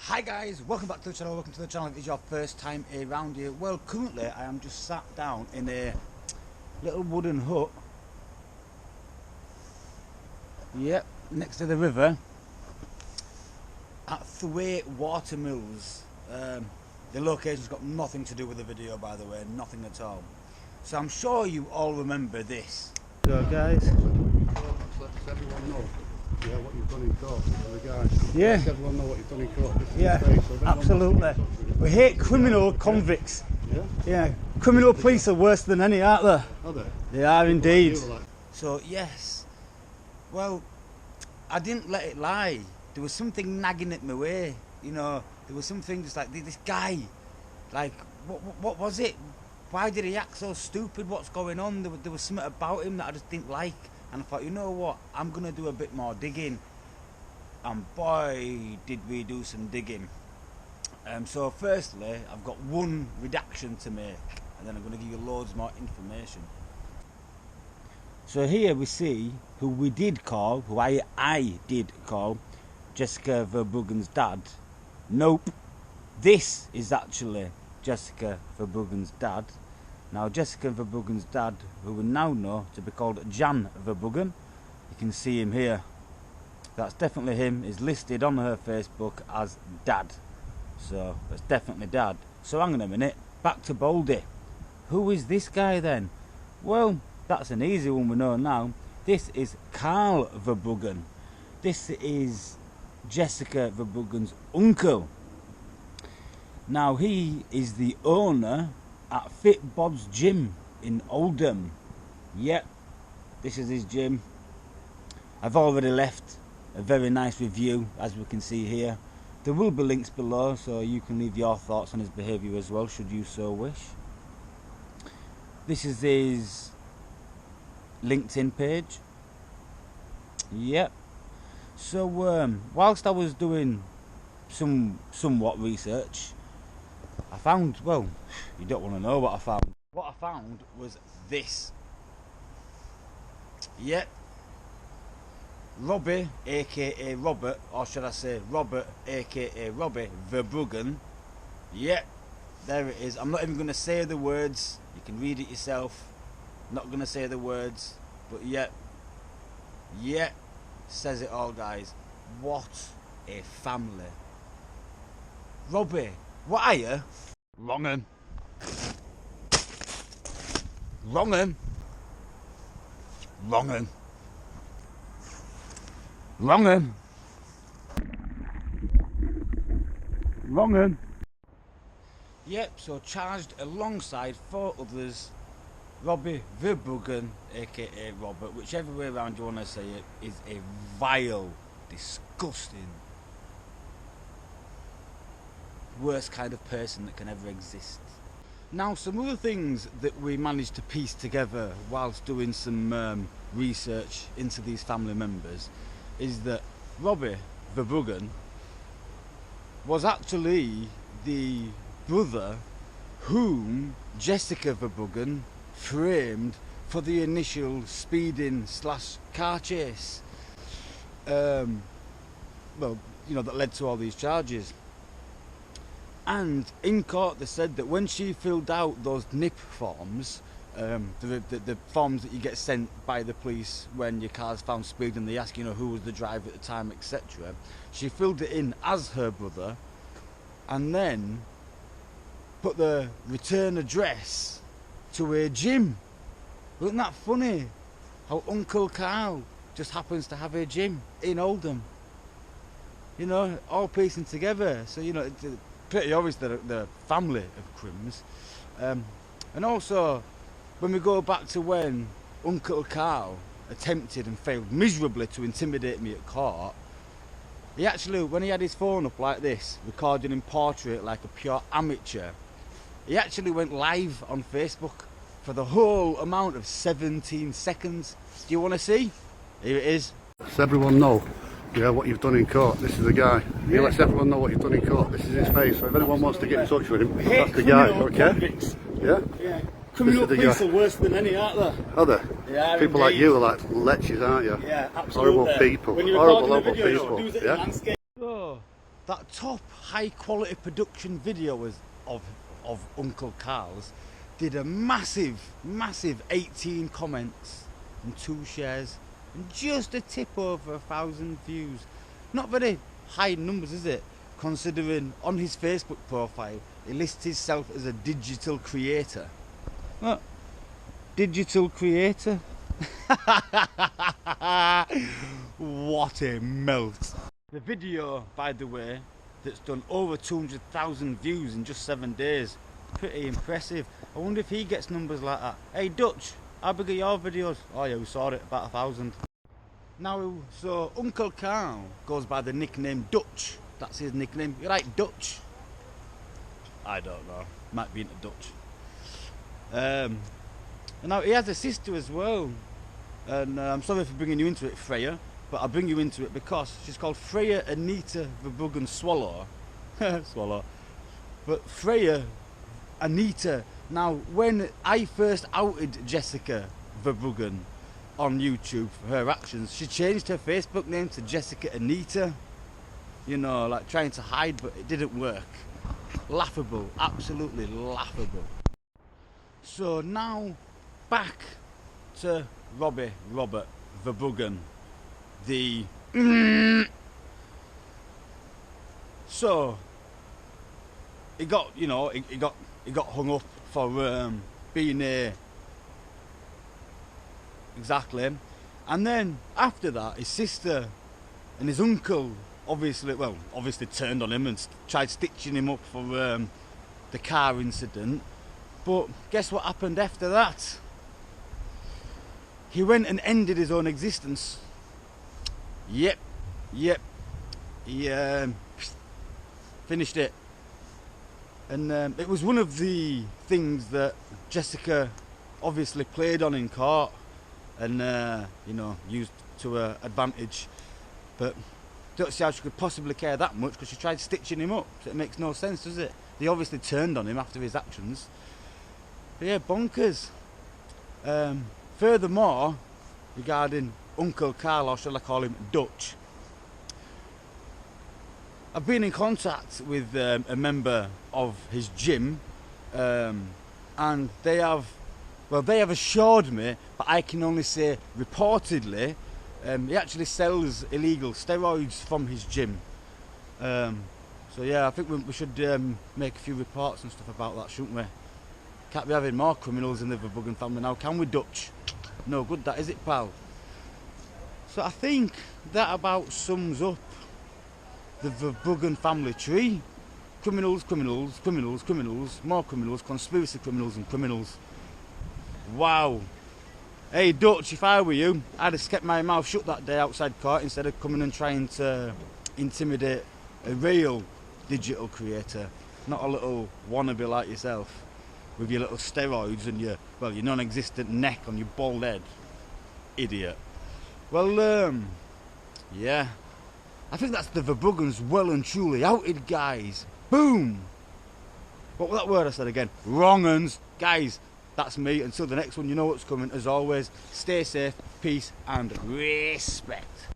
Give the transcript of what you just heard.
Hi guys, welcome back to the channel. Welcome to the channel. If it's your first time around here, well, currently I am just sat down in a little wooden hut. Yep, next to the river at Thwaite Watermills. The location's got nothing to do with the video, by the way, nothing at all. So I'm sure you all remember this. So guys, let everyone know. Yeah, what you've done in court for the guys. Yeah. Let everyone know what you've done in court. Yeah, absolutely. We hate criminal convicts. Yeah? Yeah, criminal police are worse than any, aren't they? Are they? They are indeed. Like So yes, well, I didn't let it lie. There was something nagging at my way. You know, there was something just like this guy. Like, what was it? Why did he act so stupid? What's going on? There was something about him that I just didn't like. And I thought, you know what, I'm going to do a bit more digging. And boy, did we do some digging. So firstly, I've got one redaction to make, and then I'm going to give you loads more information. So here we see who we did call, who I did call, Jessica Verbruggen's dad. Nope, this is actually Jessica Verbruggen's dad. Now, Jessica Verbruggen's dad, who we now know to be called Jan Verbruggen, you can see him here. That's definitely him. Is listed on her Facebook as dad. So, that's definitely dad. So, hang on a minute. Back to Baldy. Who is this guy then? Well, that's an easy one we know now. This is Carl Verbruggen. This is Jessica Verbruggen's uncle. Now, he is the owner at Bods Gym in Oldham. Yep, this is his gym. I've already left a very nice review, as we can see here. There will be links below, so you can leave your thoughts on his behaviour as well, should you so wish. This is his LinkedIn page. Yep. So whilst I was doing somewhat research, I found, well, you don't want to know what I found. What I found was this. Yep. Robbie, aka Robert, or should I say Robert, aka Robbie Verbruggen. Yep, there it is. I'm not even going to say the words. You can read it yourself. I'm not going to say the words, but yep, says it all, guys. What a family. Robbie, what are you? Wrong 'un. Wrong 'un. Wrong 'un. Wrong 'un. Wrong 'un. Yep, so charged alongside 4 others, Robbie Verbruggen, aka Robert, whichever way around you want to say it, is a vile, disgusting, worst kind of person that can ever exist. Now, some other things that we managed to piece together whilst doing some research into these family members is that Robbie Verbruggen was actually the brother whom Jessica Verbruggen framed for the initial speeding / car chase. Well, you know, that led to all these charges. And in court they said that when she filled out those NIP forms, the forms that you get sent by the police when your car's found speeding, they ask, you know, who was the driver at the time, etc. She filled it in as her brother, and then put the return address to a gym. Isn't that funny? How Uncle Carl just happens to have a gym in Oldham. You know, all piecing together. So, you know, it's pretty obvious that they're a family of crims. And also, when we go back to when Uncle Carl attempted and failed miserably to intimidate me at court, he actually, when he had his phone up like this, recording in portrait like a pure amateur, he actually went live on Facebook for the whole amount of 17 seconds. Do you want to see? Here it is. let everyone know. Yeah, what you've done in court. This is the guy. He lets everyone know what you've done in court. This is his face. So if anyone wants to get in touch with him, that's the guy. Okay? Convicts. Yeah. Yeah. Criminal police are worse than any, aren't they? Are they? Yeah. People like you are like lechers, aren't you? Yeah, absolutely. Horrible people. When you're horrible video, people. do it in Yeah. landscape. So, that top high quality production video of Uncle Carl's did a massive 18 comments and 2 shares and just a tip over 1,000 views. Not very high numbers, is it? Considering on his Facebook profile he lists himself as a digital creator. What? Digital creator? What a melt. The video, by the way, that's done over 200,000 views in just 7 days. Pretty impressive. I wonder if he gets numbers like that. Hey Dutch, how big are your videos? Oh yeah, we saw it, about 1,000. Now, so Uncle Carl goes by the nickname Dutch. That's his nickname. You like Dutch? I don't know. Might be into Dutch. And now he has a sister as well. And I'm sorry for bringing you into it, Freya, but I'll bring you into it because she's called Freya Anita Verbruggen Swallow. Swallow. But Freya Anita. Now, when I first outed Jessica Verbruggen on YouTube for her actions, she changed her Facebook name to Jessica Anita. You know, like trying to hide, but it didn't work. Laughable, absolutely laughable. So now, back to Robert Verbruggen, the so he got, you know, he got hung up for being a exactly, and then after that his sister and his uncle obviously turned on him and tried stitching him up for the car incident. But guess what happened after that? He went and ended his own existence. Yep. He finished it. And it was one of the things that Jessica obviously played on in court and you know, used to her advantage. But don't see how she could possibly care that much, because she tried stitching him up. So it makes no sense, does it? They obviously turned on him after his actions. But yeah, bonkers. Furthermore, regarding Uncle Carl, or shall I call him Dutch, I've been in contact with a member of his gym, and they have assured me, but I can only say reportedly, he actually sells illegal steroids from his gym. So yeah, I think we should make a few reports and stuff about that, shouldn't we? Can't be having more criminals in the Verbruggen family now, can we, Dutch? No good that, is it, pal? So I think that about sums up the Verbruggen family tree. Criminals, criminals, criminals, criminals, more criminals, conspiracy criminals and criminals. Wow. Hey Dutch, if I were you, I'd have kept my mouth shut that day outside court instead of coming and trying to intimidate a real digital creator, not a little wannabe like yourself with your little steroids and your non-existent neck on your bald head. Idiot. Well, yeah, I think that's the Verbruggens well and truly outed, guys. Boom! What was that word I said again? Wrong uns. Guys, that's me. Until the next one, you know what's coming. As always, stay safe, peace and respect.